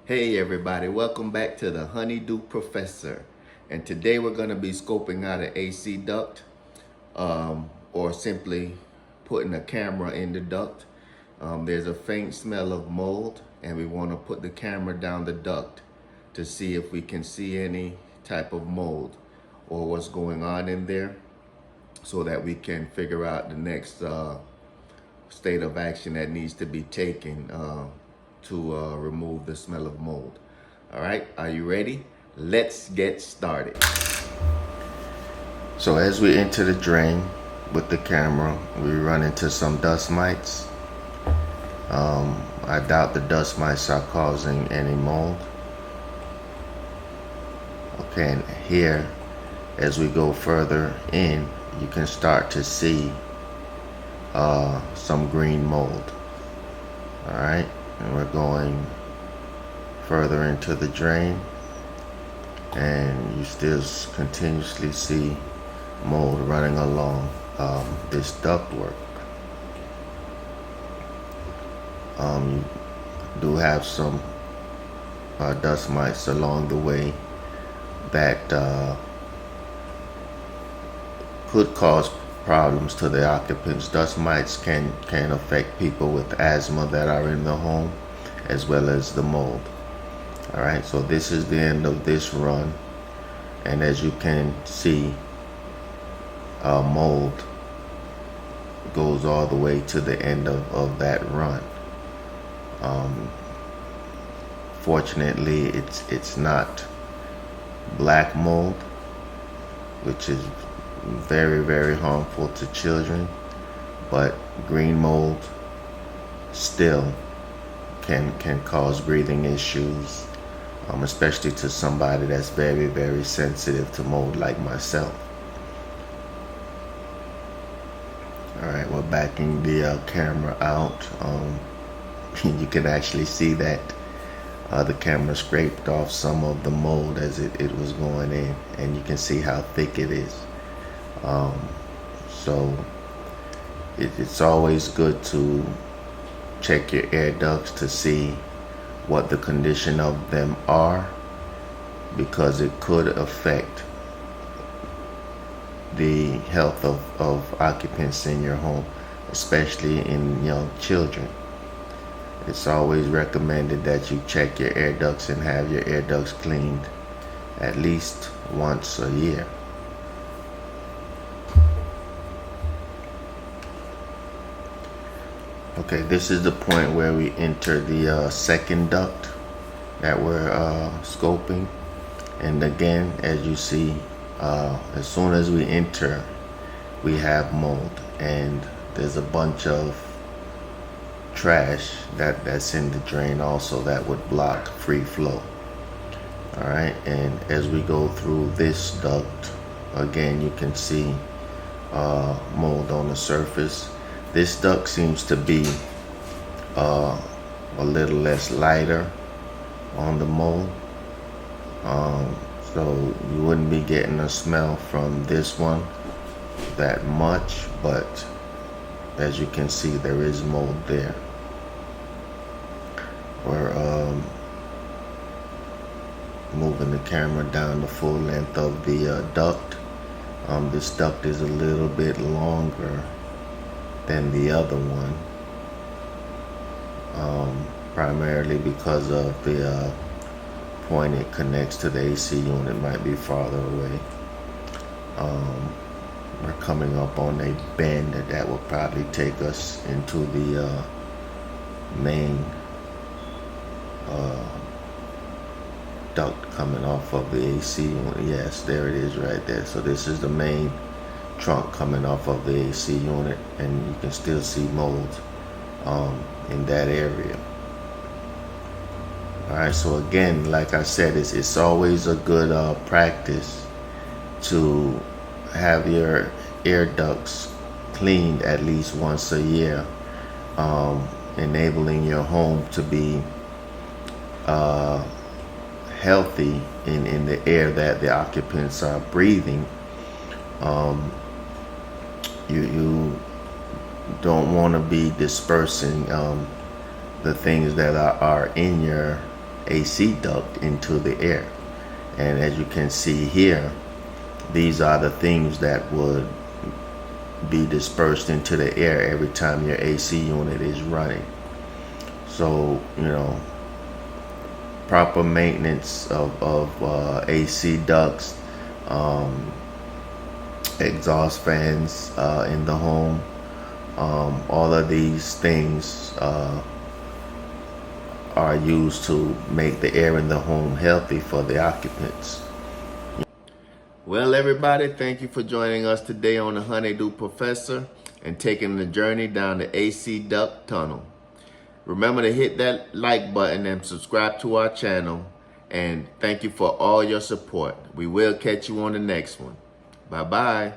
Hey everybody, welcome back to the Honeydew Professor. And today we're going to be scoping out an AC duct or simply putting a camera in the duct. There's a faint smell of mold and we want to put the camera down the duct to see if we can see any type of mold or what's going on in there so that we can figure out the next state of action that needs to be taken to remove the smell of mold. All right, are you ready? Let's get started. So as we enter the drain with the camera, we run into some dust mites. I doubt the dust mites are causing any mold. Okay, and here, as we go further in, you can start to see some green mold. All right, and we're going further into the drain, and you still continuously see mold running along this ductwork. You do have some dust mites along the way that could cause problems to the occupants. Dust mites can affect people with asthma that are in the home, as well as the mold. All right, so this is the end of this run, and as you can see, mold goes all the way to the end of that run. Fortunately, it's not black mold, which is very harmful to children, but green mold still can cause breathing issues, especially to somebody that's very sensitive to mold like myself. All right, we're backing the camera out. You can actually see that the camera scraped off some of the mold as it was going in, and you can see how thick it is. So it's always good to check your air ducts to see what the condition of them are, because it could affect the health of occupants in your home, especially in young children. It's always recommended that you check your air ducts and have your air ducts cleaned at least once a year. Okay, this is the point where we enter the second duct that we're scoping. And again, as you see, as soon as we enter, we have mold, and there's a bunch of trash that's in the drain also that would block free flow. All right, and as we go through this duct, again, you can see mold on the surface. This duct seems to be a little less lighter on the mold, so you wouldn't be getting a smell from this one that much, but as you can see, there is mold there. We're moving the camera down the full length of the duct. This duct is a little bit longer than the other one, primarily because of the point it connects to the AC unit might be farther away. We're coming up on a bend that will probably take us into the main duct coming off of the AC unit. Yes, there it is right there. So this is the main trunk coming off of the AC unit, and you can still see mold in that area. All right, so again, like I said, it's always a good practice to have your air ducts cleaned at least once a year, enabling your home to be healthy in the air that the occupants are breathing. You don't want to be dispersing the things that are in your AC duct into the air. And as you can see here, these are the things that would be dispersed into the air every time your AC unit is running. So, you know, proper maintenance of AC ducts, exhaust fans in the home, all of these things are used to make the air in the home healthy for the occupants. Well, everybody, thank you for joining us today on the Honeydew Professor and taking the journey down the AC duct tunnel. Remember to hit that like button and subscribe to our channel. And thank you for all your support. We will catch you on the next one. Bye-bye.